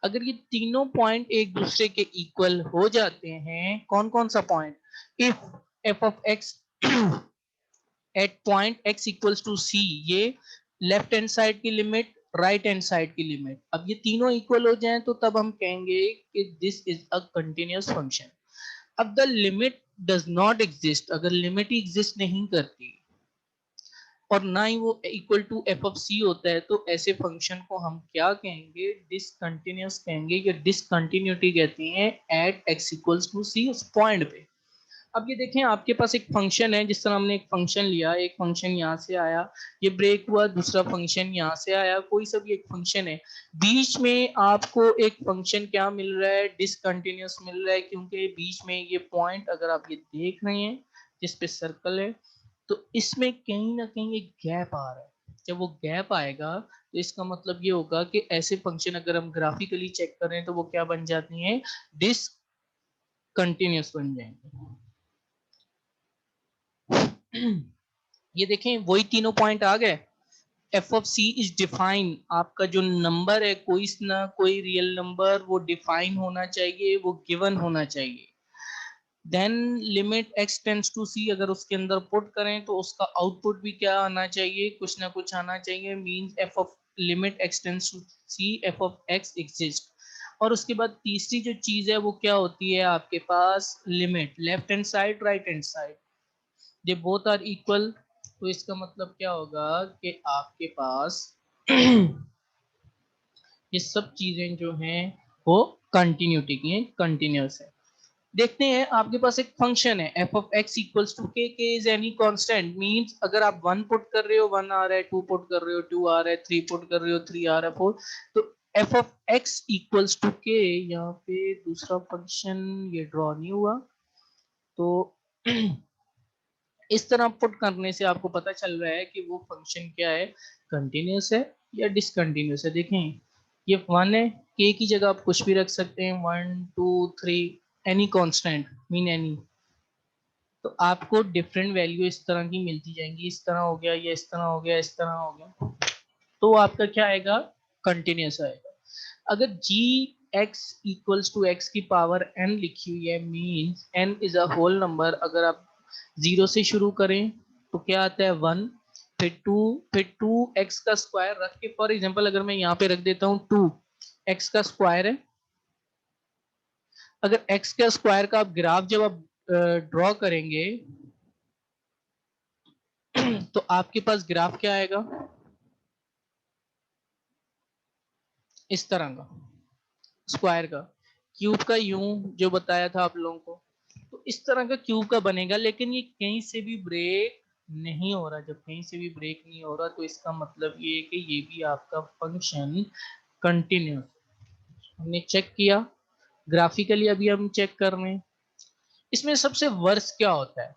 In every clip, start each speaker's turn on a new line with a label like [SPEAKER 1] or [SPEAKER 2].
[SPEAKER 1] अगर ये तीनों पॉइंट एक दूसरे के इक्वल हो जाते हैं, कौन कौन सा point, if f of x at point x equals to c, ये लेफ्ट हैंड साइड की लिमिट, राइट हैंड साइड की लिमिट, अब ये तीनों इक्वल हो जाएं तो तब हम कहेंगे कि this is a continuous function. अब the limit does not exist, अगर लिमिट ही एग्जिस्ट नहीं करती और ना ही वो equal to f of c होता है, तो ऐसे फंक्शन को हम क्या कहेंगे, डिसकंटिन्यूअस कहेंगे, या डिसकंटिन्यूटी कहते हैं एट एक्स इक्वल्स टू सी, उस पॉइंट पे। अब ये देखें, आपके पास एक फंक्शन है, जिस तरह हमने एक फंक्शन लिया, एक फंक्शन यहाँ से आया, ये ब्रेक हुआ, दूसरा फंक्शन यहाँ से आया, कोई सा भी एक फंक्शन है, बीच में आपको एक फंक्शन क्या मिल रहा है, डिसकंटिन्यूअस मिल रहा है, क्योंकि बीच में ये पॉइंट अगर आप ये देख रहे हैं जिस पे सर्कल है, तो इसमें कहीं ना कहीं एक गैप आ रहा है। जब वो गैप आएगा तो इसका मतलब ये होगा कि ऐसे फंक्शन अगर हम ग्राफिकली चेक करें तो वो क्या बन जाती हैं, डिसकंटिन्यूअस बन जाएंगे। ये देखें, वही तीनों पॉइंट आ गए। F of c is define, आपका जो नंबर है, कोई ना कोई रियल नंबर, वो डिफाइन होना चाहिए, वो गिवन होना चाहिए। Then limit x tends to c, अगर उसके अंदर पुट करें तो उसका आउटपुट भी क्या आना चाहिए, कुछ ना कुछ आना चाहिए, means f of limit x tends to c f of x exist. और उसके बाद तीसरी जो चीज है वो क्या होती है आपके पास, limit left hand side right hand side, they both are equal, तो इसका मतलब क्या होगा कि आपके पास ये सब चीजें जो हैं वो कंटिन्यूटी की हैं, कंटिन्यूअस है। देखते हैं, आपके पास एक फंक्शन है f of x equals to k is any constant, means अगर आप 1 पुट कर रहे हो 1 आ रहा है, 2 पुट कर रहे हो 2 आ रहा है, 3 पुट कर रहे हो 3 आ रहा है 4, तो f of x equals to k, यहाँ पे दूसरा फंक्शन ये ड्रॉ नहीं हुआ, तो इस तरह पुट करने से आपको पता चल रहा है कि वो फंक्शन क्या है, कंटिन्यूअस है या डिसकंटिन्यूअस है। देखें, ये 1 है, के की जगह आप कुछ भी रख सकते हैं, 1 2 3, एनी कांस्टेंट मीन एनी, तो आपको डिफरेंट वैल्यू इस तरह की मिलती जाएंगी, इस तरह हो गया, ये इस तरह हो गया, इस तरह हो गया, तो आपका क्या आएगा, कंटिन्यूअस आएगा। अगर g x equals to x की पावर एन लिखी हुई है, means n is a whole number, अगर आप 0 से शुरू करें तो क्या आता है 1, फिर 2, फिर 2 एक्स का स्क्वायर रख के, फॉर एग्जांपल अगर मैं यहाँ पे रख देता हूँ 2 एक्स का स्क्वायर है, अगर एक्स का स्क्वायर का आप ग्राफ जब आप ड्रॉ करेंगे तो आपके पास ग्राफ क्या आएगा, इस तरह का, स्क्वायर का, क्यूब का यूं जो बताया था आप लोगों को, तो इस तरह का क्यूब का बनेगा, लेकिन ये कहीं से भी ब्रेक नहीं हो रहा। जब कहीं से भी ब्रेक नहीं हो रहा तो इसका मतलब ये है कि ये भी आपका फंक्शन कंटिन्यूस, हमने चेक किया ग्राफिकली, अभी हम चेक कर रहे हैं। इसमें सबसे वर्स्ट क्या होता है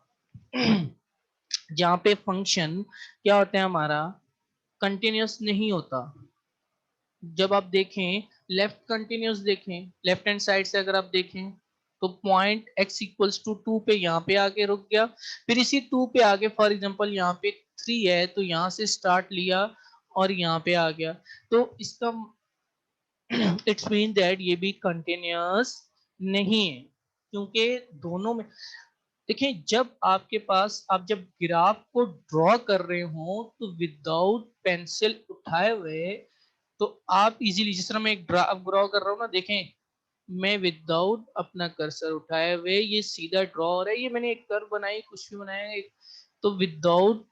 [SPEAKER 1] जहाँ पे फंक्शन क्या होता है हमारा, कंटिन्यूस नहीं होता। जब आप देखें लेफ्ट कंटिन्यूस, देखें लेफ्ट हैंड साइड से अगर आप देखें तो पॉइंट x इक्वल्स टू 2 पे यहाँ पे आके रुक गया, फिर इसी 2 पे आगे फॉर एग्जांपल यहाँ पे 3 है तो यहाँ से स्टार्ट लिया और यहाँ पे आ गया, तो इसका इट्स मीन दैट ये भी कंटिन्यूअस नहीं है, क्योंकि दोनों में, देखिए जब आपके पास, आप जब ग्राफ को ड्रॉ कर रहे हो तो विदाउट पेंसिल उठाए हुए, तो आप इजीली, जिस तरह मैं एक ग्राफ ड्रॉ कर रहा हूँ ना, देखें मैं विदाउट अपना कर्सर उठाए हुए ये सीधा ड्रॉ हो रहा है, ये मैंने एक कर्व बनाई, कुछ भी बनाया एक, तो विदाउट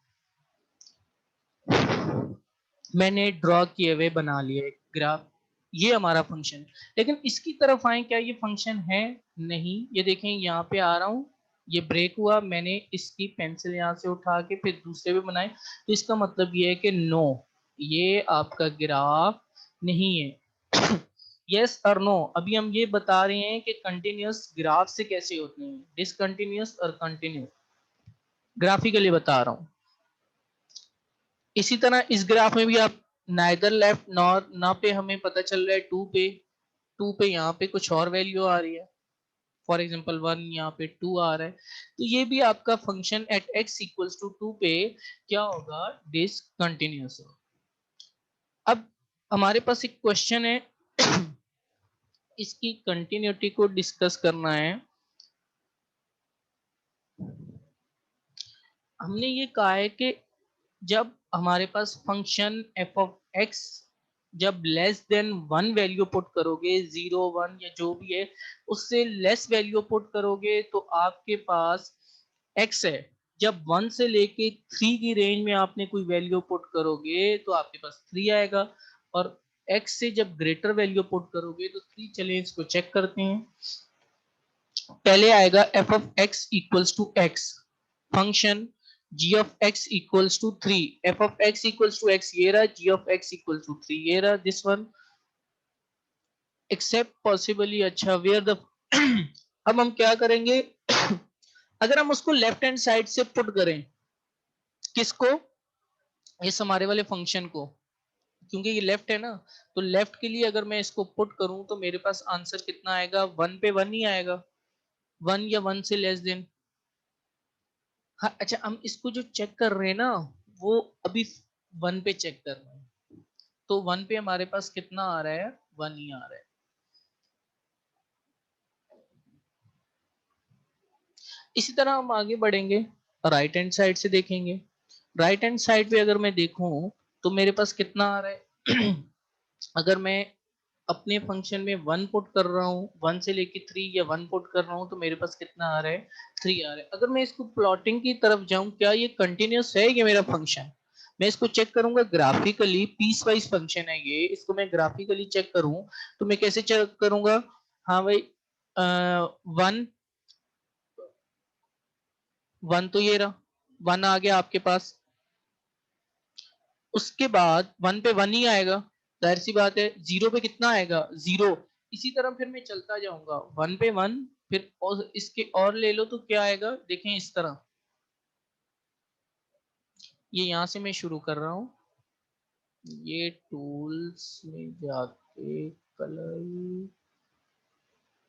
[SPEAKER 1] मैंने ड्रॉ किए हुए बना लिया एक ग्राफ, ये हमारा फंक्शन है। लेकिन इसकी तरफ आए, क्या ये फंक्शन है, नहीं, ये देखें यहाँ पे आ रहा हूँ, ये ब्रेक हुआ, मैंने इसकी पेंसिल यहाँ से उठा के फिर दूसरे पे बनाए, तो इसका मतलब ये है कि नो, ये आपका ग्राफ नहीं है। यस और नो, अभी हम ये बता रहे हैं कि कंटिन्यूअस ग्राफ से कैसे होते हैं, डिसकंटिन्यूअस और कंटिन्यूअस, ग्राफिकली बता रहा हूँ। इसी तरह इस ग्राफ में भी आप नाइदर लेफ्ट नॉर ना पे हमें पता चल रहा है 2 पे यहाँ पे कुछ और वैल्यू आ रही है, फॉर एग्जांपल 1, यहाँ पे 2 आ रहा है, तो ये भी आपका function at x equals to 2 पे क्या होगा, डिसकंटिन्यूअस होगा। अब हमारे पास एक क्वेश्चन है इसकी कंटिन्यूटी को डिस्कस करना है। हमने ये कहा है कि जब हमारे पास फंक्शन एफ ऑफ एक्स जब less than one value put करोगे, 0 1 या जो भी है उससे लेस वैल्यू पुट करोगे तो आपके पास एक्स है। जब 1 से लेके 3 की रेंज में आपने कोई वैल्यू पुट करोगे तो आपके पास 3 आएगा, और एक्स से जब ग्रेटर वैल्यू पुट करोगे तो 3। चलें इसको चेक करते हैं। पहले आएगा f of x equals to x, function g of x equals to 3, f of x equals to x ये रहा, g of x equals to 3 ये रहा, this one except possibly। अच्छा where the अब हम क्या करेंगे अगर हम उसको लेफ्ट हैंड साइड से पुट करें, किसको, इस हमारे वाले फंक्शन को, क्योंकि ये लेफ्ट है ना, तो लेफ्ट के लिए अगर मैं इसको पुट करूं तो मेरे पास आंसर कितना आएगा, 1 पे 1 ही आएगा, 1 या 1 से लेस देन। हाँ अच्छा, हम इसको जो चेक कर रहे हैं ना वो अभी 1 पे चेक कर रहे हैं, तो 1 पे हमारे पास कितना आ रहा है, 1 ही आ रहा है। इसी तरह हम आगे बढ़ेंगे, राइट हैंड साइड से देखेंगे। राइट हैंड साइड पे अगर मैं देखूं तो मेरे पास कितना आ रहा है अगर मैं अपने फंक्शन में 1 पुट कर रहा हूँ, 1 से लेके 3 या 1 पुट कर रहा हूँ तो मेरे पास कितना आ रहा है, 3 आ रहा है। अगर मैं इसको प्लॉटिंग की तरफ जाऊं, क्या ये कंटिन्यूस है ये मेरा फंक्शन, मैं इसको चेक करूंगा ग्राफिकली, पीस वाइज फंक्शन है ये, इसको मैं ग्राफिकली चेक करूं तो मैं कैसे चेक करूंगा, हाँ भाई 1 1 तो ये रहा, 1 आ गया आपके पास, उसके बाद 1 पे 1 ही आएगा, जाहिर सी बात है। 0 पे कितना आएगा, 0। इसी तरह फिर मैं चलता जाऊंगा, 1 पे 1, फिर और इसके और ले लो तो क्या आएगा, देखें इस तरह, ये यहां से मैं शुरू कर रहा हूं, ये टूल्स में जाके कलर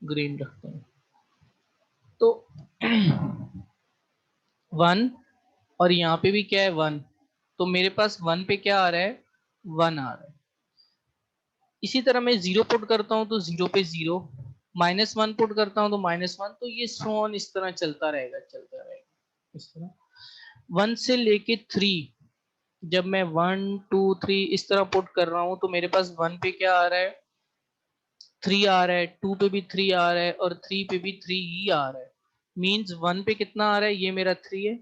[SPEAKER 1] ग्रीन रखते हैं, तो 1, और यहाँ पे भी क्या है 1, तो मेरे पास 1 पे क्या आ रहा है, 1 आ रहा है। इसी तरह मैं 0 पुट करता हूं तो 0 पे 0, -1 पुट करता हूं तो -1, तो ये सोन इस तरह चलता रहेगा, चलता रहेगा इस तरह 1 से लेके 3। जब मैं 1 2 3 इस तरह पुट कर रहा हूं तो मेरे पास 1 पे क्या आ रहा है, 3 आ रहा है, 2 पे भी 3 आ रहा है, और 3 पे भी 3 ही आ रहा है। मींस 1 पे कितना आ रहा है, ये मेरा 3 है,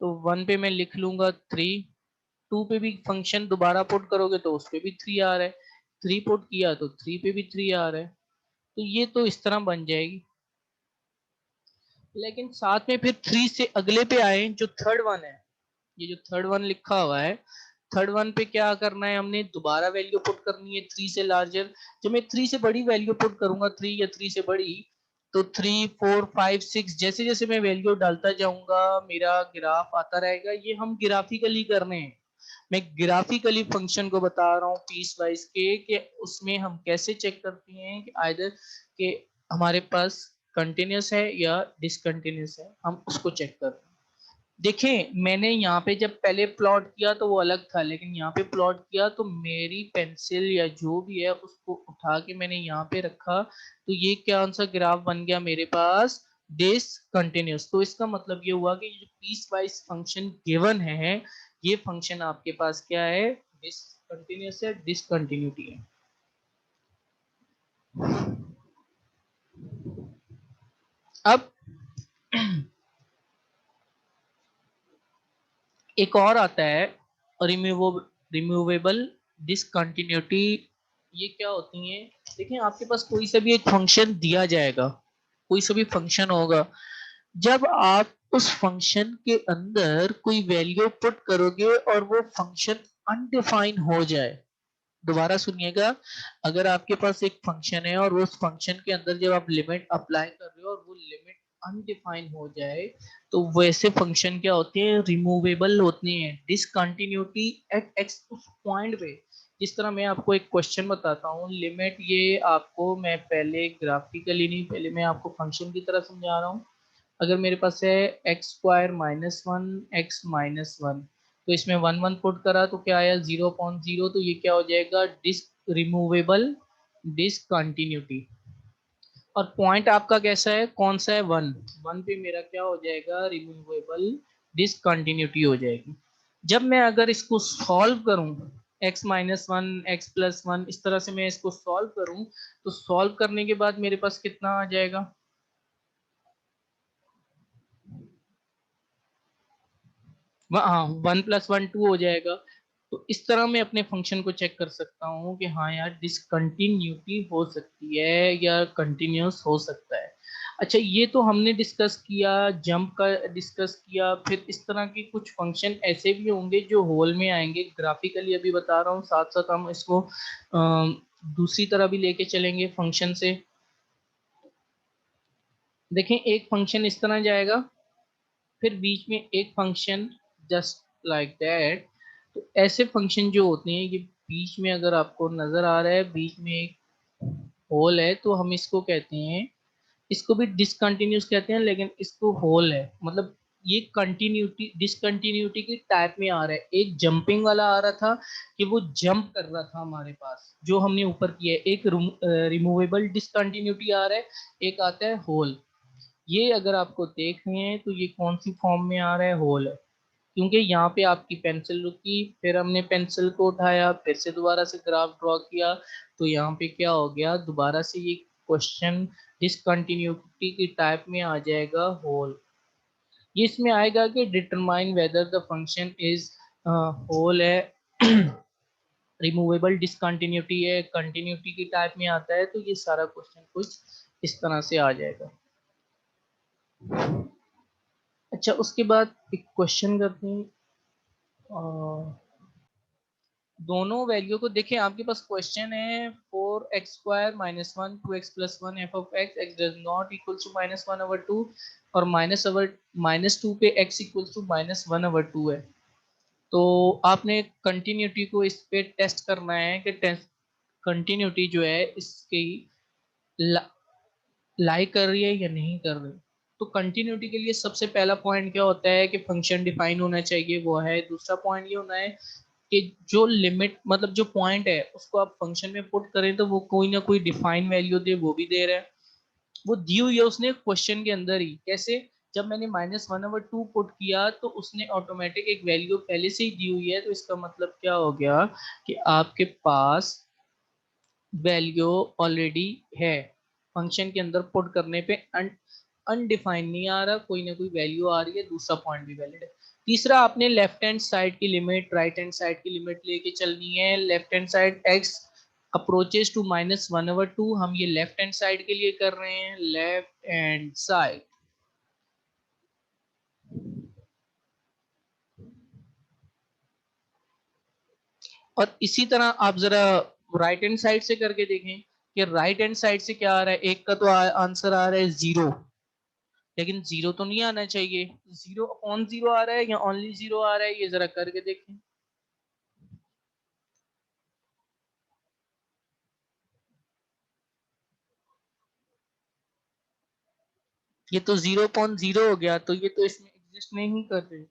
[SPEAKER 1] तो 1 पे मैं लिख लूंगा 3। 2 पे भी फंक्शन दोबारा पुट करोगे तो उस पे भी 3 आ रहा है, 3 पुट किया तो 3 पे भी 3 आ रहा है, तो ये तो इस तरह बन जाएगी। लेकिन साथ में फिर 3 से अगले पे आए जो थर्ड वन है, ये जो थर्ड वन लिखा हुआ है, थर्ड वन पे क्या करना है, हमने दोबारा वैल्यू पुट करनी है 3 से लार्जर। जब मैं 3 से बड़ी वैल्यू पुट करूंगा, 3 या 3 से बड़ी, तो 3 4 5 6 जैसे जैसे मैं वैल्यू डालता जाऊंगा मेरा ग्राफ आता रहेगा। ये हम ग्राफिकली कर रहे हैं, मैं ग्राफिकली फंक्शन को बता रहा हूँ पीस वाइज के, कि उसमें हम कैसे चेक करते हैं कि आइदर के हमारे पास कंटिन्यूस है या डिसकंटिन्यूस है, हम उसको चेक कर रहे हैं। देखें मैंने यहाँ पे जब पहले प्लॉट किया तो वो अलग था, लेकिन यहाँ पे प्लॉट किया तो मेरी पेंसिल या जो भी है उसको उठा के मैंने यहाँ पे रखा, तो ये क्या सा ग्राफ बन गया मेरे पास, डिसकंटिन्यूस। तो इसका मतलब ये हुआ कि जो पीस वाइज फंक्शन गिवन है, ये फंक्शन आपके पास क्या है, डिसकंटिन्यूस है, डिसकंटिन्यूटी है। अब एक और आता है रिमूवेबल डिसकंटिन्यूटी। ये क्या होती है, देखिए आपके पास कोई सा भी एक फंक्शन दिया जाएगा, कोई सा भी फंक्शन होगा, जब आप उस फंक्शन के अंदर कोई वैल्यू पुट करोगे और वो फंक्शन अनडिफाइन हो जाए, दोबारा सुनिएगा, अगर आपके पास एक फंक्शन है और उस फंक्शन के अंदर जब आप लिमिट अप्लाई कर रहे हो और वो लिमिट अनडिफाइन हो जाए, तो वैसे फंक्शन क्या होते हैं, रिमूवेबल होते हैं। डिसकंटिन्यूटी एट एक्स, उस पॉइंट पे, जिस तरह मैं आपको एक क्वेश्चन बताता हूँ, लिमिट ये आपको मैं पहले ग्राफिकली नहीं, पहले मैं आपको फंक्शन की तरह समझा रहा हूँ। अगर मेरे पास है एक्स स्क्वायर -1 एक्स -1, तो इसमें 1 1 पुट करा तो क्या आया 0.0, तो ये क्या हो जाएगा, डिस्क रिमूवेबल डिसकंटिन्यूटी। और पॉइंट आपका कैसा है, कौन सा है, वन। वन पे मेरा क्या हो जाएगा, रिमूवेबल डिसकंटिन्यूटी हो जाएगी। जब मैं अगर इसको सॉल्व करूं, x minus one, x plus one, इस तरह से मैं इसको सॉल्व करूं, तो सॉल्व करने के बाद मेरे पास कितना आ जाएगा, हाँ, वन प्लस वन टू हो जाएगा। तो इस तरह मैं अपने फंक्शन को चेक कर सकता हूँ कि हाँ यार डिसकंटिन्यूटी हो सकती है या कंटिन्यूस हो सकता है। अच्छा, ये तो हमने डिस्कस किया, जंप का डिस्कस किया। फिर इस तरह के कुछ फंक्शन ऐसे भी होंगे जो होल में आएंगे, ग्राफिकली अभी बता रहा हूँ, साथ साथ हम इसको दूसरी तरह भी लेके चलेंगे फंक्शन से। देखें, एक फंक्शन इस तरह जाएगा, फिर बीच में एक फंक्शन जस्ट लाइक दैट। तो ऐसे फंक्शन जो होते हैं, ये बीच में अगर आपको नजर आ रहा है, बीच में एक होल है, तो हम इसको कहते हैं, इसको भी डिसकंटिन्यूस कहते हैं, लेकिन इसको होल है, मतलब ये कंटिन्यूटी डिसकंटिन्यूटी की टाइप में आ रहा है। एक जंपिंग वाला आ रहा था कि वो जंप कर रहा था हमारे पास, जो हमने ऊपर किया है। एक रिमूवेबल डिसकंटिन्यूटी आ रहा है, एक आता है होल। ये अगर आपको देख रहे हैं तो ये कौन सी फॉर्म में आ रहा है, होल है। क्योंकि यहाँ पे आपकी पेंसिल रुकी, फिर हमने पेंसिल को उठाया, फिर से दोबारा से ग्राफ ड्रॉ किया, तो यहाँ पे क्या हो गया, दोबारा से ये क्वेश्चन डिसकंटिन्यूटी की टाइप में आ जाएगा, होल। ये इसमें आएगा कि determine whether the function is hole है, रिमूवेबल डिसकंटिन्यूटी है, कंटिन्यूटी की टाइप में आता है। तो ये सारा क्वेश्चन कुछ इस तरह से आ जाएगा। अच्छा, उसके बाद एक क्वेश्चन करते हैं। दोनों वैल्यू को देखें, आपके पास क्वेश्चन है, four x square minus one two x plus one f of x x does not equal to minus one over two, और माइनस टू पे x equal to minus one over two है। तो आपने continuity को इस पे test करना है कि कंटिन्यूटी जो है इसकी लाई कर रही है या नहीं कर रही। तो कंटिन्यूटी के लिए सबसे पहला पॉइंट क्या होता है कि फंक्शन डिफाइन होना चाहिए, वो है। दूसरा पॉइंट ये होना है कि जो लिमिट, मतलब जो पॉइंट है, उसको आप फंक्शन में पुट करें तो वो कोई ना कोई डिफाइन वैल्यू दे, वो भी दे रहा है। वो दी हुई है उसने क्वेश्चन के अंदर ही। कैसे, जब मैंने minus one over two put किया तो उसने ऑटोमेटिक एक वैल्यू पहले से ही दी हुई है। तो इसका मतलब क्या हो गया कि आपके पास वैल्यू ऑलरेडी है, फंक्शन के अंदर पुट करने पे अनडिफाइंड नहीं आ रहा, कोई ना कोई वैल्यू आ रही है। दूसरा पॉइंट भी वैलिड है। तीसरा, आपने लेफ्ट हैंड साइड की लिमिट राइट हैंड साइड की लिमिट लेके चलनी है। Left hand side x approaches to minus one over two, हम ये लेफ्ट हैंड साइड के लिए कर रहे हैं, लेफ्ट हैंड साइड। और इसी तरह आप जरा राइट हैंड साइड से करके देखें कि राइट हैंड साइड से क्या आ रहा है। एक का तो आंसर आ रहा है जीरो, लेकिन जीरो तो नहीं आना चाहिए। जीरो अपॉन जीरो आ रहा है या ओनली जीरो आ रहा है, ये जरा करके देखें। ये तो जीरो अपॉन जीरो हो गया, तो ये तो इसमें एग्जिस्ट नहीं कर रहे।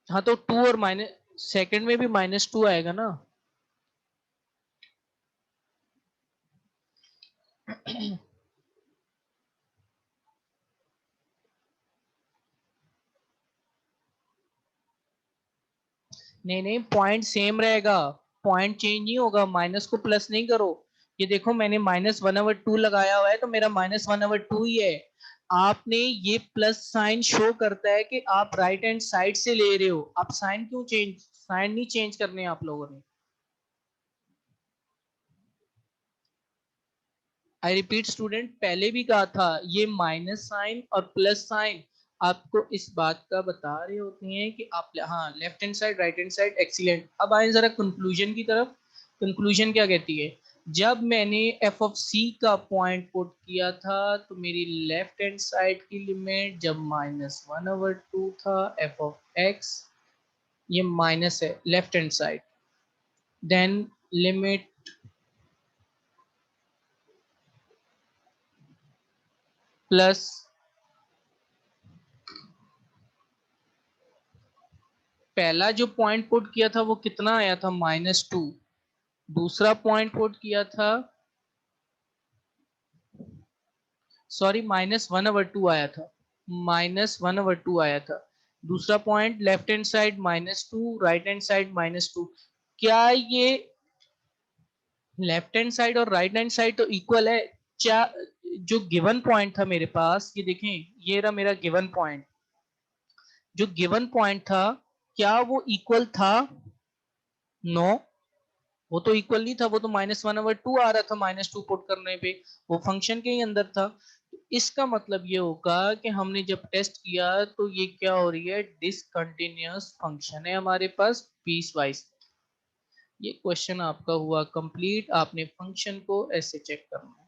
[SPEAKER 1] हाँ, तो टू और माइनस सेकंड में भी माइनस टू आएगा ना। नहीं नहीं, पॉइंट सेम रहेगा, पॉइंट चेंज नहीं होगा, माइनस को प्लस नहीं करो। ये देखो, मैंने माइनस वन ओवर टू लगाया हुआ है, तो मेरा माइनस वन ओवर टू ही है। आपने ये प्लस साइन शो करता है कि आप राइट हैंड साइड से ले रहे हो। आप साइन क्यों चेंज, साइन नहीं चेंज करने आप लोगों ने। आई रिपीट स्टूडेंट, पहले भी कहा था, ये माइनस साइन और प्लस साइन आपको इस बात का बता रहे होते हैं कि आप, हाँ, left hand side right hand side, excellent. अब आए जरा कंक्लूजन की तरफ। कंक्लूजन क्या कहती है, जब मैंने एफ ऑफ सी का पॉइंट पुट किया था तो मेरी लेफ्ट हैंड साइड की लिमिट जब -1/2 था एफ ऑफ एक्स, ये माइनस है left hand side, then limit plus पहला जो पॉइंट पुट किया था वो कितना आया था -2, दूसरा पॉइंट पुट किया था सॉरी -1/2 आया था, -1/2 आया था, दूसरा point left hand side -2, right hand side -2। क्या ये लेफ्ट हैंड साइड और राइट हैंड साइड तो इक्वल है? क्या जो गिवन पॉइंट था मेरे पास, ये देखें, ये रहा मेरा गिवन पॉइंट, जो गिवन पॉइंट था क्या वो इक्वल था? नो, वो तो इक्वल नहीं था, वो तो -1/2 आ रहा था -2 पुट करने पे, वो फंक्शन के ही अंदर था। तो इसका मतलब ये होगा कि हमने जब टेस्ट किया तो ये क्या हो रही है, डिसकंटिन्यूअस फंक्शन है हमारे पास पीस वाइज। ये क्वेश्चन आपका हुआ कंप्लीट, आपने फंक्शन को ऐसे चेक करना है।